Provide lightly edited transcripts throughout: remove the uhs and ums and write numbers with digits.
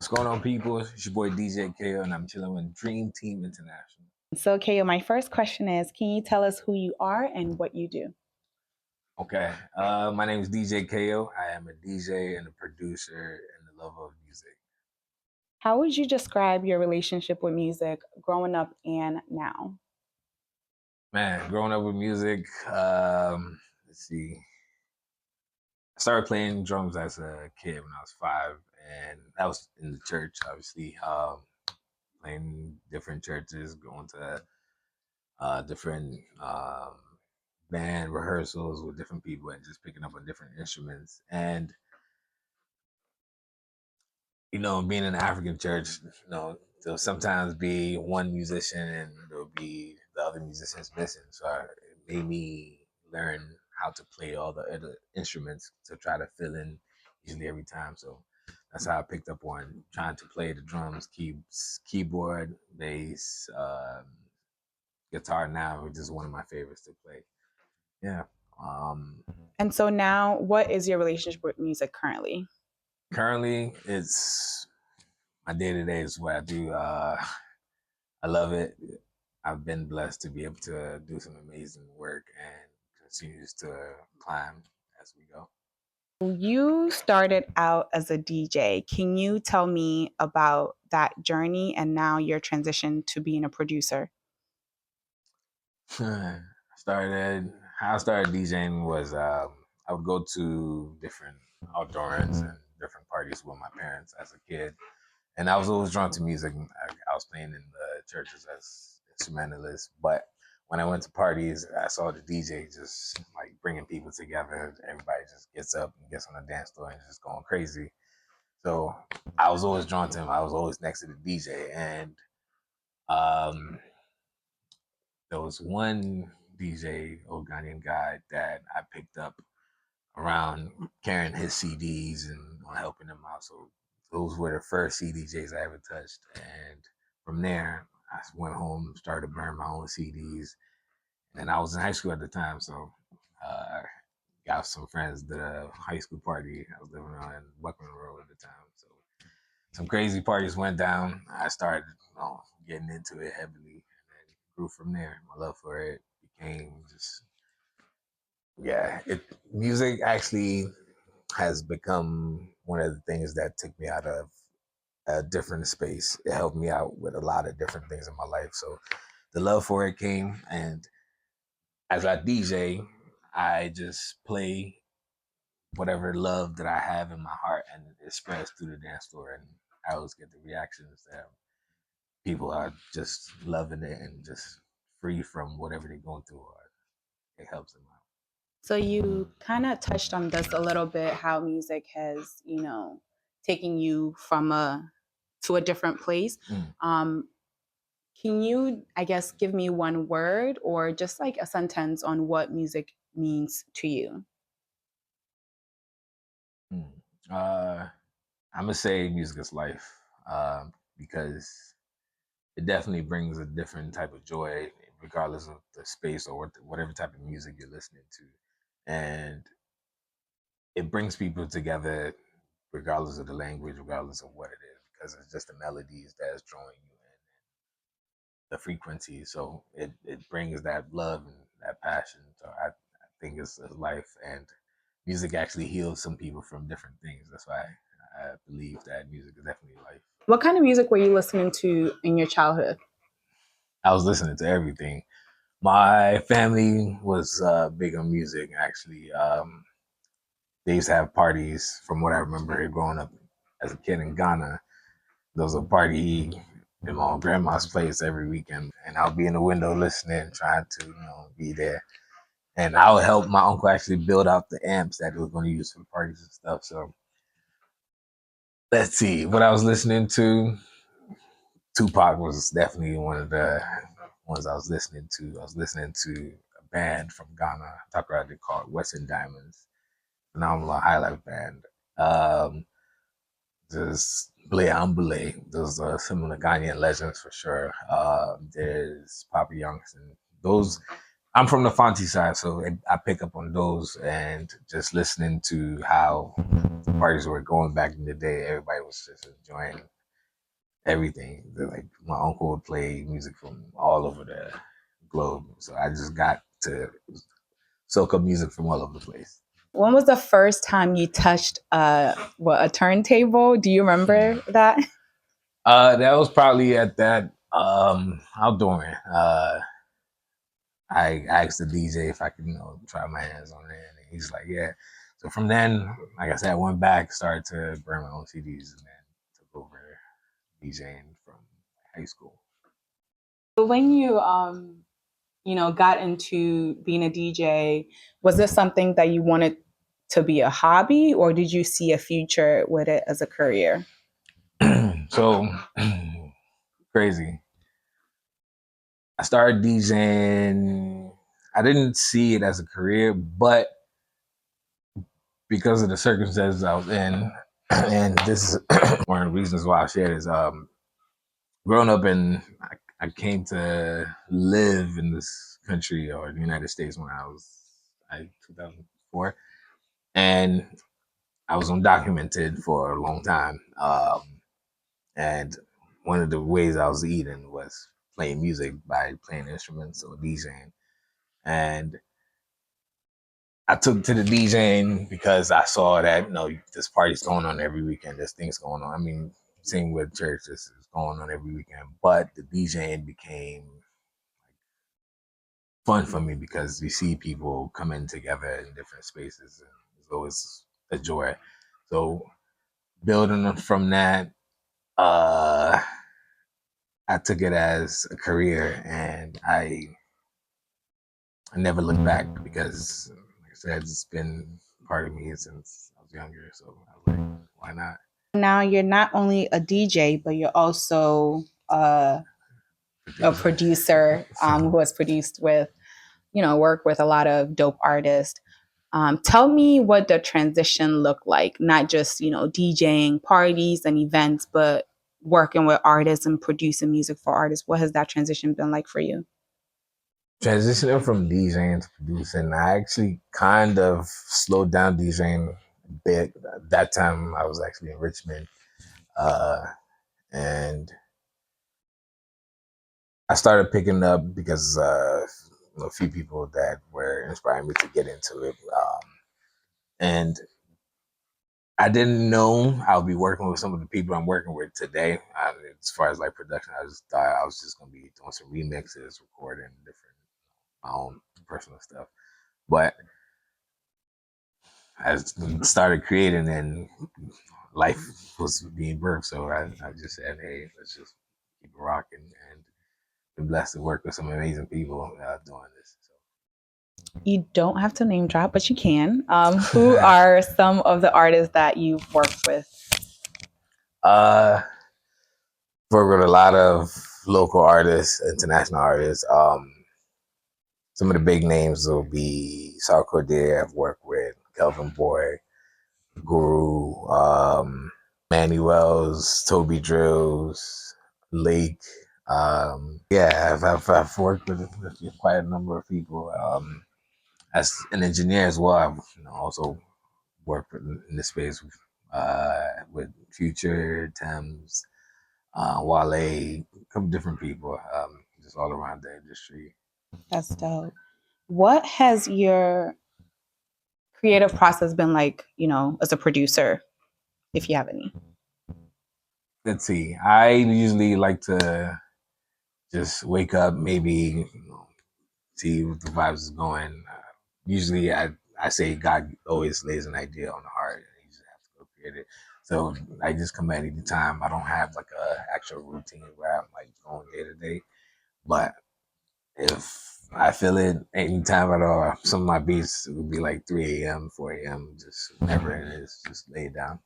What's going on, people? It's your boy DJ KO, and I'm chilling with Dream Team International. So, Kayo, my first question is, can you tell us who you are and what you do? Okay, my name is DJ KO. I am a DJ and a producer and a lover of music. How would you describe your relationship with music growing up and now? Man, growing up with music, let's see. I started playing drums as a kid when I was 5, and that was in the church, obviously. Playing different churches, going to different band rehearsals with different people, and just picking up on different instruments. And being in the African church, there'll sometimes be one musician and there'll be the other musicians missing. So it made me learn how to play all the other instruments to try to fill in usually every time. So that's how I picked up on trying to play the drums, keyboard, bass, guitar now, which is one of my favorites to play. Yeah. Um, And so now, what is your relationship with music currently? Currently, it's my day to day is what I do. I love it. I've been blessed to be able to do some amazing work and continues to climb as we go. You started out as a DJ. Can you tell me about that journey and now your transition to being a producer? started How I started DJing was I would go to different outdoor events and different parties with my parents as a kid, and I was always drawn to music. I was playing in the churches as instrumentalist, but when I went to parties, I saw the DJ just like bringing people together. Everybody just gets up and gets on the dance floor and just going crazy. So I was always drawn to him. I was always next to the DJ, and um, there was one DJ, old Ghanaian guy, that I picked up around carrying his CDs and helping him out. So those were the first CDJs I ever touched. And from there, I went home, started burning my own CDs. And I was in high school at the time, so uh, got some friends at a high school party. I was living on Buckman Road at the time. So some crazy parties went down. I started getting into it heavily, and then grew from there. My love for it became just music actually has become one of the things that took me out of a different space. It helped me out with a lot of different things in my life. So the love for it came, and as I DJ, I just play whatever love that I have in my heart, and it spreads through the dance floor. And I always get the reactions that people are just loving it and just free from whatever they're going through. Or it helps them out. So you kind of touched on this a little bit, how music has, taken you from a to a different place. Mm. Can you, I guess, give me one word or just like a sentence on what music means to you? Mm. I'm gonna say music is life, because it definitely brings a different type of joy, regardless of the space or whatever type of music you're listening to, and it brings people together, regardless of the language, regardless of what it is, because it's just the melodies that's drawing you in, the frequency. So it brings that love and that passion. So I think it's life, and music actually heals some people from different things. That's why I believe that music is definitely life. What kind of music were you listening to in your childhood? I was listening to everything. My family was big on music. Actually, they used to have parties. From what I remember, growing up as a kid in Ghana, there was a party in my grandma's place every weekend, and I'll be in the window listening, trying to be there. And I would help my uncle actually build out the amps that he was going to use for parties and stuff. So let's see what I was listening to. Tupac was definitely one of the ones I was listening to. I was listening to a band from Ghana, Takoradi, called Western Diamonds, phenomenal highlight band. There's Blay Ambolley. Those are similar Ghanaian legends for sure. There's Papa Youngs, and those. I'm from the Fonte side, so I pick up on those, and just listening to how the parties were going back in the day. Everybody was just enjoying everything. Like my uncle would play music from all over the globe, so I just got to soak up music from all over the place. When was the first time you touched a turntable? Do you remember that? That was probably at that outdooring. I asked the DJ if I could, try my hands on it, and he's like, "Yeah." So from then, like I said, I went back, started to burn my own CDs, and then took over DJing from high school. When you got into being a DJ, was this something that you wanted to be a hobby, or did you see a future with it as a career? So crazy. I started DJing. I didn't see it as a career, but because of the circumstances I was in, and this is one of the reasons why I shared is growing up in, I came to live in this country or the United States when I was 2004, and I was undocumented for a long time. And one of the ways I was eating was playing music by playing instruments or DJing. And I took to the DJing because I saw that this party's going on every weekend. There's things going on. I mean, same with church. This is going on every weekend. But the DJing became fun for me because you see people coming together in different spaces, and it's always a joy. So building from that, uh, I took it as a career, and I never looked back because, like I said, it's been part of me since I was younger. So I was like, why not? Now you're not only a DJ, but you're also a producer who has produced with, work with a lot of dope artists. Tell me what the transition looked like, not just, DJing parties and events, but working with artists and producing music for artists. What has that transition been like for you? Transitioning from DJing to producing, I actually kind of slowed down DJing a bit. At that time, I was actually in Richmond, uh, and I started picking up because a few people that were inspiring me to get into it, and I didn't know I would be working with some of the people I'm working with today. As far as like production, I just thought I was just gonna be doing some remixes, recording different my own personal stuff. But I started creating, and life was being birthed. So I just said, "Hey, let's just keep it rocking." And been blessed to work with some amazing people doing this. You don't have to name drop, but you can. Who are some of the artists that you've worked with? uh, worked with a lot of local artists, international artists. Some of the big names will be Sarkodie. I've worked with Kelvin Boy, Guru, Manuel's, Toby Drills, Lake. Yeah, I've worked with quite a number of people. As an engineer as well, I've also worked in this space with Future, Tems, Wale, a couple different people, just all around the industry. That's dope. What has your creative process been like, as a producer, if you have any? Let's see. I usually like to just wake up, maybe see what the vibes is going. Usually, I say God always lays an idea on the heart, and you just have to go create it. So I just come at any time. I don't have like a actual routine where I'm like going day to day, but if I feel it anytime at all, some of my beats would be like 3 a.m., 4 a.m., just whenever it is, just lay it down.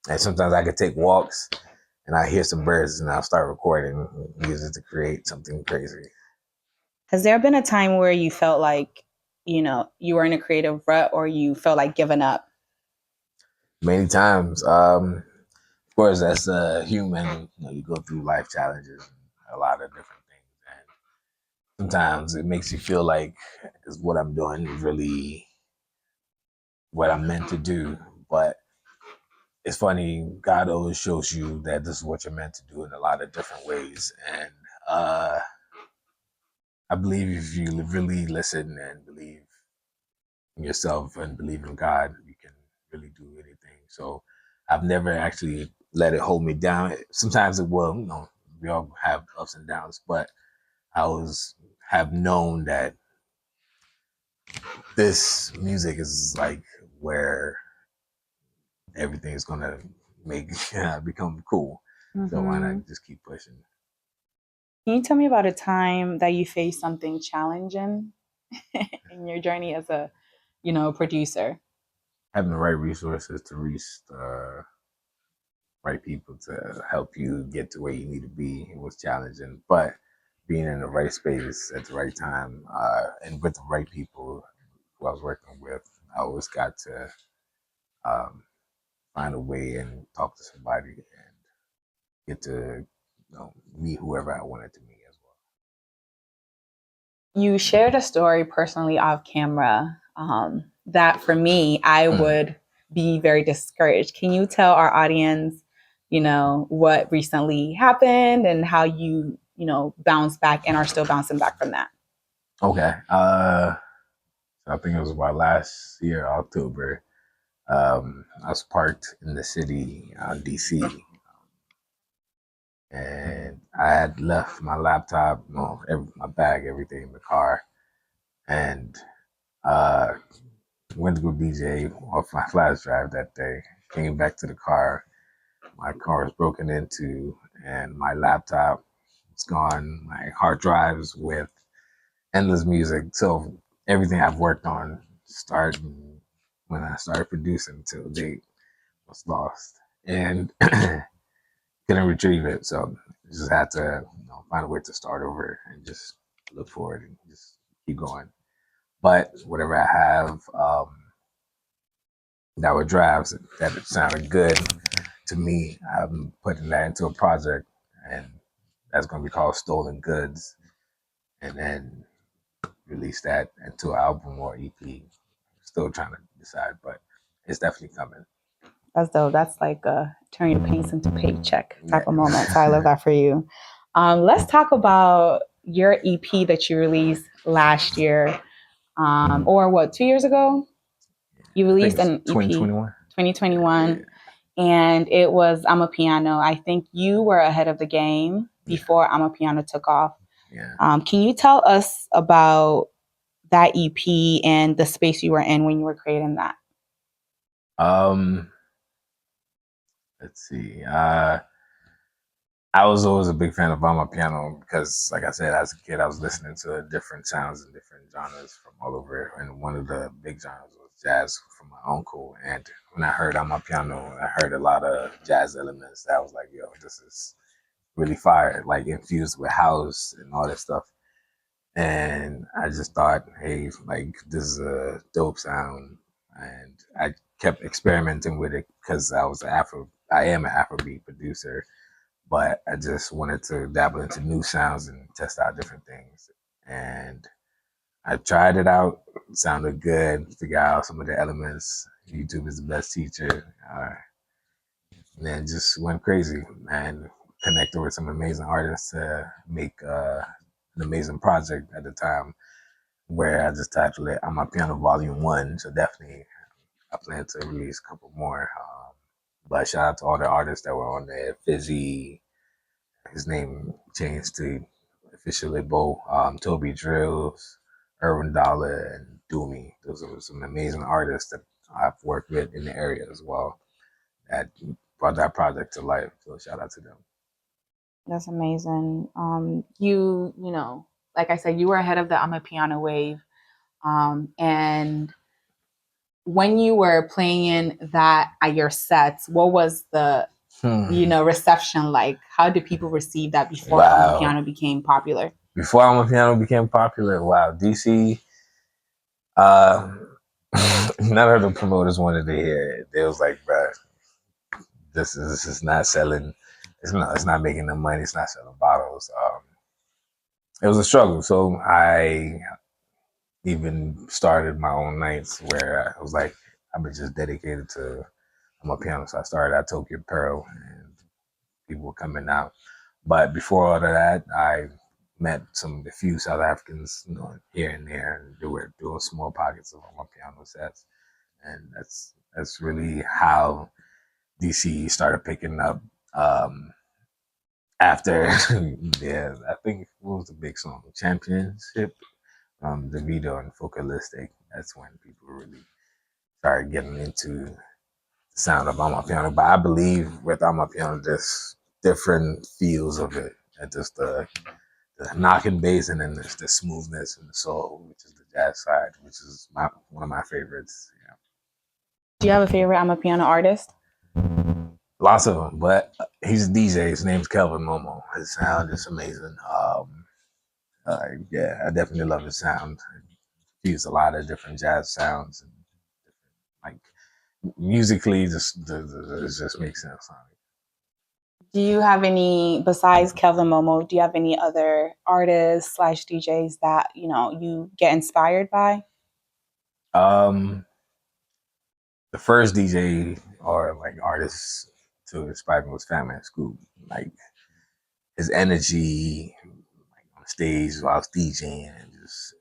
And sometimes I could take walks and I hear some birds and I'll start recording, use it to create something crazy. Has there been a time where you felt like, you were in a creative rut or you felt like giving up? Many times, of course, as a human, you go through life challenges and a lot of different things. And sometimes it makes you feel like, is what I'm doing really what I'm meant to do? But it's funny. God always shows you that this is what you're meant to do in a lot of different ways, and uh, I believe if you really listen and believe in yourself and believe in God, you can really do anything. So I've never actually let it hold me down. Sometimes it will, we all have ups and downs, but I always have known that this music is like where everything is gonna make become cool. So why Mm-hmm. not just keep pushing? Can you tell me about a time that you faced something challenging in your journey as a, producer? Having the right resources to reach the right people to help you get to where you need to be, it was challenging, but being in the right space at the right time, and with the right people who I was working with, I always got to um, find a way and talk to somebody and get to meet whoever I wanted to meet as You shared a story personally off camera that for me, I well. would be very discouraged. Can you tell our audience, what recently happened and how you, bounced back and are still bouncing back from that? Okay. I think it was about last year, October. I was parked in the city, DC, and I had left my laptop, my bag, everything in the car, and uh, went to go DJ off my flash drive that day. Came back to the car. My car was broken into, and my laptop was gone. My hard drives with endless music. So everything I've worked on, starting when I started producing till date, was lost, and couldn't retrieve it. So just had to find a way to start over and just look forward and just keep going. But whatever I have that were drafts that sounded good to me, I'm putting that into a project, and that's going to be called Stolen Goods, and then release that into an album or EP. Still trying to decide, but it's definitely coming. As though that's like a turn your pains into paycheck type of moment. So I love Yeah. that for you. Let's talk about your EP that you released last year, or what, 2 years ago? You I think released it's an EP, 2021. Yeah, 2021, and it was I'm a Piano. I think you were ahead of the game yeah, before I'm a Piano took off. yeah. Can you tell us about that EP and the space you were in when you were creating that? Um, let's see. I was always a big fan of Bama Piano because, like I said, as a kid, I was listening to different sounds and different genres from all over. And one of the big genres was jazz from my uncle. And when I heard Ama Piano, I heard a lot of jazz elements. That I was like, yo, this is really fire, like infused with house and all that stuff. And I just thought, hey, like this is a dope sound. And I kept experimenting with it because I am an Afrobeat producer, but I just wanted to dabble into new sounds and test out different things. And I tried it out, it sounded good, figure out some of the elements. YouTube is the best teacher. And then just went crazy and connected with some amazing artists to make an amazing project at the time where I just titled it "On My Piano Volume One." So definitely, I plan to release a couple more. But shout out to all the artists that were on there: Fizzy, his name changed to officially Bo, Toby Drills, Irvin Dollar, and Doomy. Those are some amazing artists that I've worked with in the area as well that brought that project to life. So shout out to them. That's amazing. Like I said, you were ahead of the I'm a Piano wave. And when you were playing that at your sets, what was the reception like? How did people receive that before I'm a Wow. Piano became popular? Before I'm a Piano became popular, wow, DC, uh, none of the promoters wanted to hear it. They was like, bro, this is not selling. It's not making the money. It's not selling bottles. It was a struggle. So I even started my own nights where I was like, I've been just dedicated to Amapiano. So I started at Tokyo Pearl, and people were coming out. But before all of that, I met a few South Africans, here and there, and they were doing small pockets of Amapiano sets, and that's really how DC started picking up. Um, After, yeah, I think what was the big song, Championship, the video and Focalistic. That's when people really started getting into the sound of Amapiano. But I believe with Amapiano, there's different feels of it, and just the knocking bass, and then there's the smoothness and the soul, which is the jazz side, which is one of my favorites. Yeah. Do you have a favorite Amapiano artist? Lots of them, but he's a DJ. His name's Kelvin Momo. His sound is amazing. Yeah, I definitely love his sound. He used a lot of different jazz sounds, and like musically, it just makes sense. Do you have any, besides Kelvin Momo, do you have any other artists slash DJs that, you get inspired by? Um, the first DJ or like artist to inspire me was Fat Scoop. Like his energy, like on stage while I was DJing and just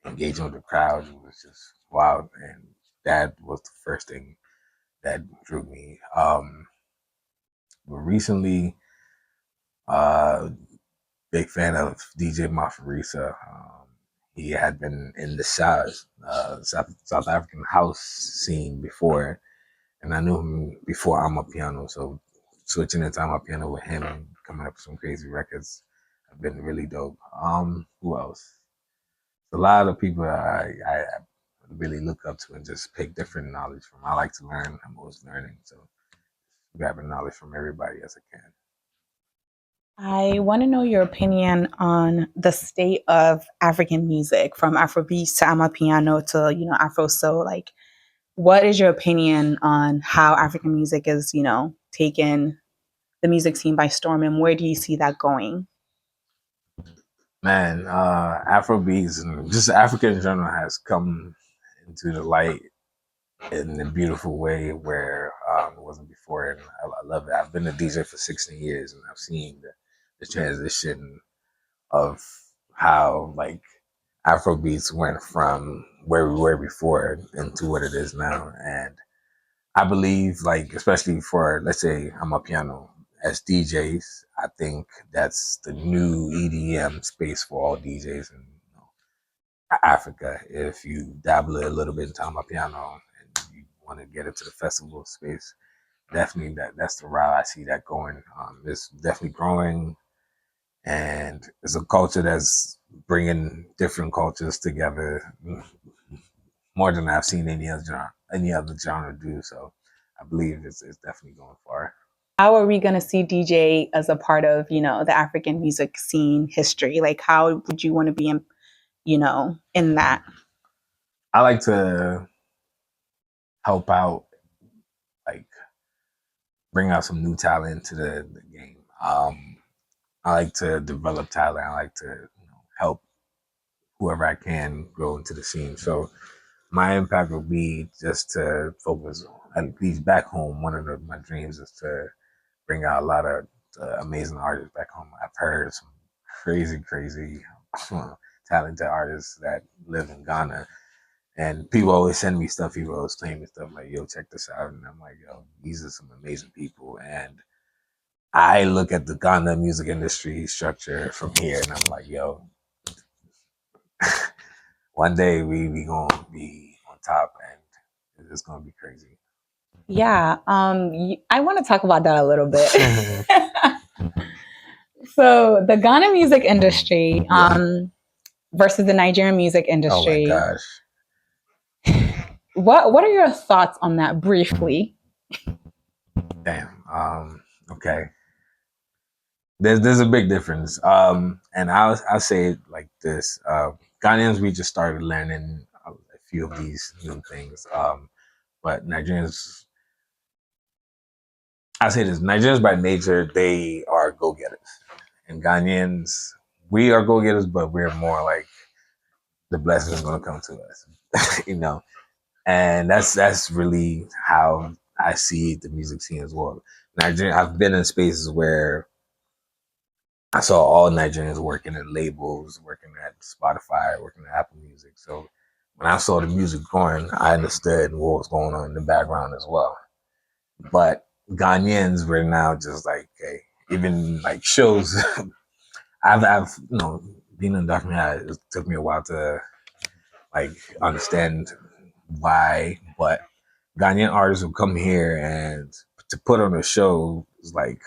engaging with the crowd, it was just wild. And that was the first thing that drew me. But recently, uh, big fan of DJ Mafarisa. He had been in the South African house scene before, and I knew him before Amapiano. So switching into Amapiano with him and coming up with some crazy records have been really dope. Who else? A lot of people I really look up to and just pick different knowledge from. I like to learn. I'm always learning, so grabbing knowledge from everybody as I can. I want to know your opinion on the state of African music, from Afrobeats to Amapiano to, Afro soul. Like, what is your opinion on how African music is, taken the music scene by storm, and where do you see that going? Man, Afrobeats and just Africa in general has come into the light in a beautiful way where it wasn't before, and I love it. I've been a DJ for 16 years, and I've seen the transition of how like Afrobeats went from where we were before into what it is now, and I believe, like, especially for, let's say, I'm a piano as DJs, I think that's the new EDM space for all DJs in Africa. If you dabble a little bit into my piano and you want to get into the festival space, definitely that's the route I see that going. It's definitely growing, and it's a culture that's bringing different cultures together more than I've seen any other genre do. So I believe it's definitely going far. How are we going to see DJ as a part of, the African music scene history? Like, how would you want to be in that? I like to help out, like bring out some new talent to the game. I like to develop talent. I like to help whoever I can grow into the scene. So my impact would be just to focus, at least back home. One of my dreams is to bring out a lot of amazing artists back home. I've heard some crazy talented artists that live in Ghana. And people always send me stuff. People always claim me stuff like, "Yo, check this out," and I'm like, "Yo, these are some amazing people." And I look at the Ghana music industry structure from here, and I'm like, "Yo, one day we gonna be on top, and it's gonna be crazy." Yeah, I want to talk about that a little bit. So the Ghana music industry, versus the Nigerian music industry. Oh my gosh. What are your thoughts on that briefly? Damn. Okay. There's a big difference. And I'll say it like this. Ghanaians, we just started learning a few of these new things. But Nigerians, I say this: Nigerians by nature, they are go getters, and Ghanaians, we are go getters, but we're more like the blessings are gonna come to us, you know. And that's really how I see the music scene as well. Nigeria, I've been in spaces where I saw all Nigerians working at labels, working at Spotify, working at Apple Music. So when I saw the music growing, I understood what was going on in the background as well. But Ghanaians were now just like, okay, even like shows. I've being in documentary, it took me a while to like understand why, but Ghanaian artists will come here and to put on a show is like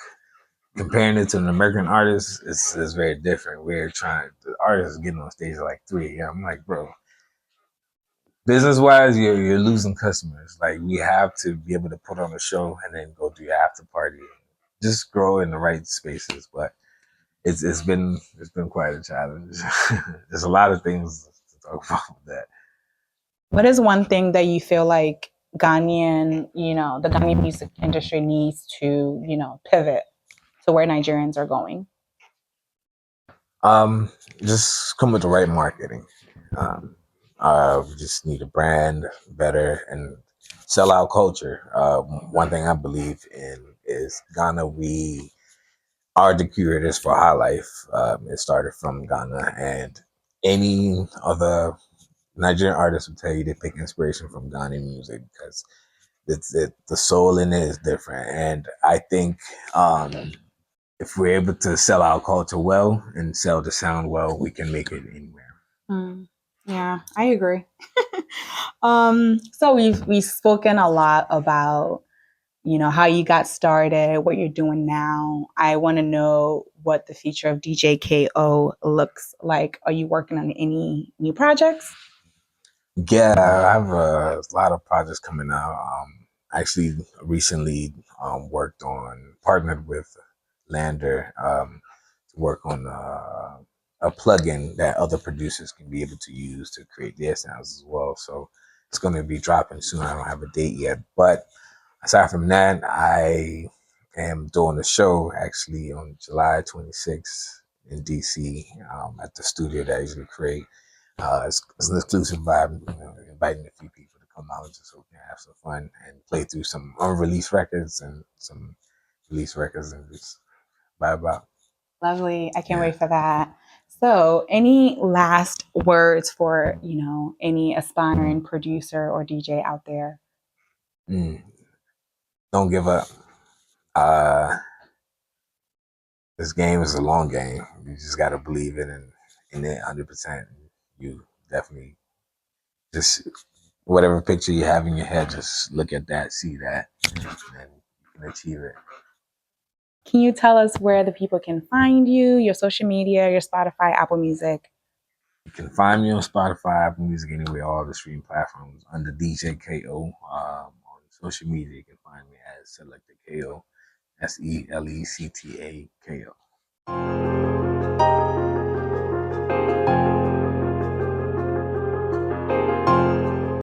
comparing it to an American artist is very different. We're trying the artist is getting on stage at like 3 a.m. I'm like, bro, business wise, you're losing customers. Like we have to be able to put on a show and then go do your after party. Just grow in the right spaces. But it's been quite a challenge. There's a lot of things to talk about with that. What is one thing that you feel like Ghanaian, the Ghanaian music industry needs to, pivot to where Nigerians are going? Just come with the right marketing. Um, we just need a brand better and sell out culture. One thing I believe in is Ghana. We are the curators for high life. It started from Ghana, and any other Nigerian artist will tell you they pick inspiration from Ghanaian music because the soul in it is different. And I think if we're able to sell our culture well and sell the sound well, we can make it anywhere. Mm, yeah, I agree. So we've spoken a lot about how you got started, what you're doing now. I want to know what the future of DJ KO looks like. Are you working on any new projects? Yeah, I have a lot of projects coming out. Actually, recently partnered with Lander to work on a plugin that other producers can be able to use to create their sounds as well. So it's going to be dropping soon. I don't have a date yet, but aside from that, I am doing a show actually on July 26th in DC at the studio that I usually create. It's an exclusive vibe, inviting a few people to come out just so we can have some fun and play through some unreleased records and some released records and just vibe out. Lovely. I can't Yeah. wait for that. So, any last words for, any aspiring producer or DJ out there? Mm, don't give up. Uh, this game is a long game. You just got to believe in it 100%. You definitely just whatever picture you have in your head, just look at that, see that, and then you can achieve it. Can you tell us where the people can find you, your social media, your Spotify, Apple Music? You can find me on Spotify, Apple Music, anywhere, all the streaming platforms under DJ KO. On social media, you can find me as Selected KO, SELECTA KO.